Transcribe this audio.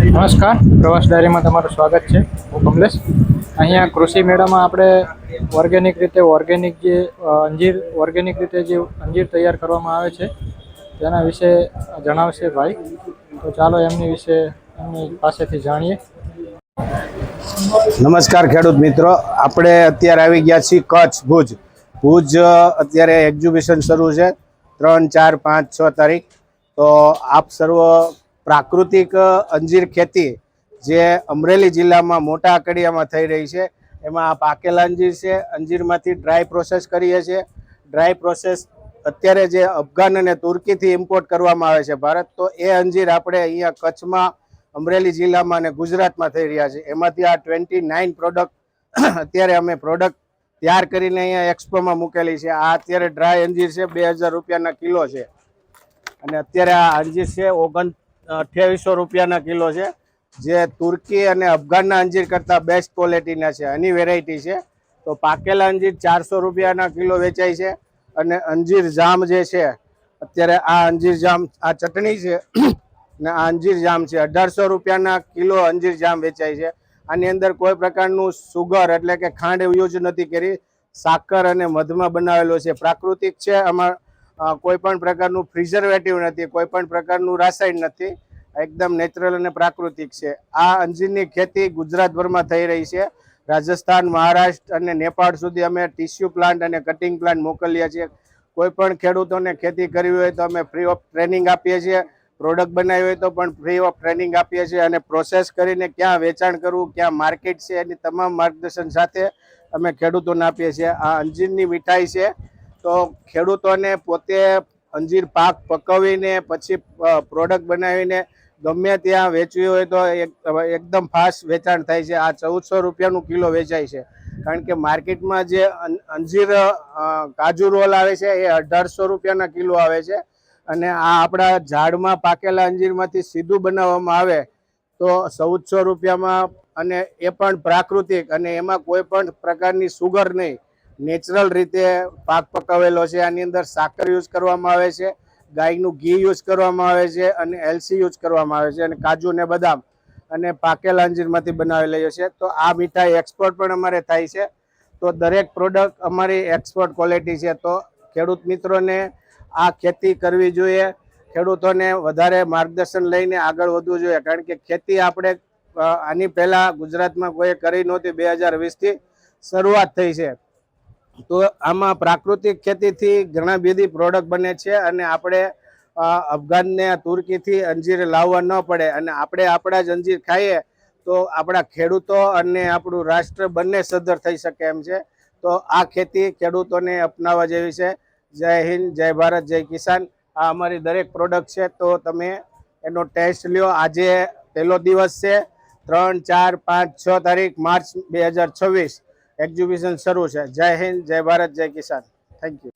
નમસ્કાર, પ્રવાસ ડાયરીમાં તમારું સ્વાગત છે. હું કમલેશ. અહીંયા કૃષિ મેળામાં આપણે ઓર્ગેનિક રીતે જે અંજીર તૈયાર કરવામાં આવે છે તેના વિશે જણાવશે ભાઈ. તો ચાલો એમની પાસેથી જાણીએ. નમસ્કાર ખેડૂત મિત્રો, આપણે અત્યારે આવી ગયા છીએ કચ્છ ભુજ અત્યારે એક્ઝિબિશન શરૂ છે 3, 4, 5, 6 તારીખ. તો આપ સર્વ પ્રાકૃતિક અંજીર ખેતી જે અમરેલી જિલ્લામાં મોટા અકડિયામાં થઈ રહી છે, એમાં પાકેલા અંજીર છે. અંજીરમાંથી ડ્રાય પ્રોસેસ કરીએ છીએ. ડ્રાય પ્રોસેસ અત્યારે જે અફઘાન અને તુર્કીથી ઇમ્પોર્ટ કરવામાં આવે છે ભારત, તો એ અંજીર આપણે અહીંયા કચ્છમાં, અમરેલી જિલ્લામાં અને ગુજરાતમાં થઈ રહ્યા છે. એમાંથી આ 29 પ્રોડક્ટ અત્યારે અમે પ્રોડક્ટ તૈયાર કરીને અહીંયા એક્સપોમાં મૂકેલી છે. આ અત્યારે ડ્રાય અંજીર છે, 2000 રૂપિયાના કિલો છે. અને અત્યારે આ અંજીર છે 2800 રૂપિયાના કિલો છે, જે તુર્કી અને અફઘાનના અંજીર કરતાં બેસ્ટ ક્વોલિટીના છે. આની વેરાયટી છે. તો પાકેલા અંજીર 400 રૂપિયાના કિલો વેચાય છે. અને અંજીર જામ જે છે, અત્યારે આ અંજીર જામ, આ ચટણી છે ને આ અંજીર જામ છે, 1800 રૂપિયાના કિલો અંજીર જામ વેચાય છે. આની અંદર કોઈ પ્રકારનું સુગર એટલે કે ખાંડ યુઝ નથી કરી, સાકર અને મધમાં બનાવેલો છે. પ્રાકૃતિક છે. આમાં કોઈ પણ પ્રકારનું પ્રિઝર્વેટિવ નથી, કોઈ પણ પ્રકારનું રાસાયણ નથી. એકદમ નેચરલ અને પ્રાકૃતિક છે. આ અંજીરની ખેતી ગુજરાતભરમાં થઈ રહી છે. રાજસ્થાન, મહારાષ્ટ્ર અને નેપાળ સુધી અમે ટીસ્યુ પ્લાન્ટ અને કટિંગ પ્લાન્ટ મોકલીએ છીએ. કોઈ પણ ખેડૂતોને ખેતી કરવી હોય તો અમે ફ્રી ઓફ ટ્રેનિંગ આપીએ છીએ. પ્રોડક્ટ બનાવી હોય તો પણ ફ્રી ઓફ ટ્રેનિંગ આપીએ છીએ. અને પ્રોસેસ કરીને ક્યાં વેચાણ કરવું, ક્યાં માર્કેટ છે, એની તમામ માર્ગદર્શન સાથે અમે ખેડૂતોને આપીએ છીએ. આ અંજીરની મીઠાઈ છે. તો ખેડૂતોને પોતે અંજીર પાક પકવીને પછી પ્રોડક્ટ બનાવીને ગમે ત્યાં વેચવી હોય તો એકદમ ફાસ્ટ વેચાણ થાય છે. આ 1400 રૂપિયાનું કિલો વેચાય છે. કારણ કે માર્કેટમાં જે અંજીર કાજુ રોલ આવે છે એ 1800 રૂપિયાના કિલો આવે છે. અને આ આપણા ઝાડમાં પાકેલા અંજીરમાંથી સીધું બનાવવામાં આવે તો 1400 રૂપિયામાં, અને એ પણ પ્રાકૃતિક, અને એમાં કોઈ પણ પ્રકારની સુગર નહીં, નેચરલ રીતે પાક પકાવેલો છે. આની અંદર સાકર યુઝ કરવામાં આવે છે, ગાયનું ઘી યુઝ કરવામાં આવે છે, અને એલસી યુઝ કરવામાં આવે છે, અને કાજુ ને બદામ અને પાકેલા અંજીરમાંથી બનાવેલી છે. તો આ મીઠાઈ એક્સપોર્ટ પણ અમારે થાય છે. તો દરેક પ્રોડક્ટ અમારી એક્સપોર્ટ ક્વોલિટી છે. તો ખેડૂત મિત્રોને આ ખેતી કરવી જોઈએ. ખેડૂતોને વધારે માર્ગદર્શન લઈને આગળ વધવું જોઈએ. કારણ કે ખેતી આપણે આની પહેલાં ગુજરાતમાં કોઈ કરી નહોતી. 2020થી શરૂઆત થઈ છે. તો આમાં પ્રાકૃતિક ખેતીથી ઘણા બધી પ્રોડક્ટ બને છે. અને આપણે અફઘાન ને તુર્કીથી અંજીર લાવવા ન પડે, અને આપણે આપણા જ અંજીર ખાઈએ તો આપણા ખેડૂતો અને આપણું રાષ્ટ્ર બંને સદ્ધર થઈ શકે એમ છે. તો આ ખેતી ખેડૂતોને અપનાવવા જેવી છે. જય હિન્દ, જય ભારત, જય કિસાન. આ અમારી દરેક પ્રોડક્ટ છે, તો તમે એનો ટેસ્ટ લ્યો. આજે પહેલો દિવસ છે, 3, 4, 5, 6 તારીખ માર્ચ 2026 એક્ઝિબિશન શરૂ છે. જય હિન્દ, જય ભારત, જય કિસાન. Thank you.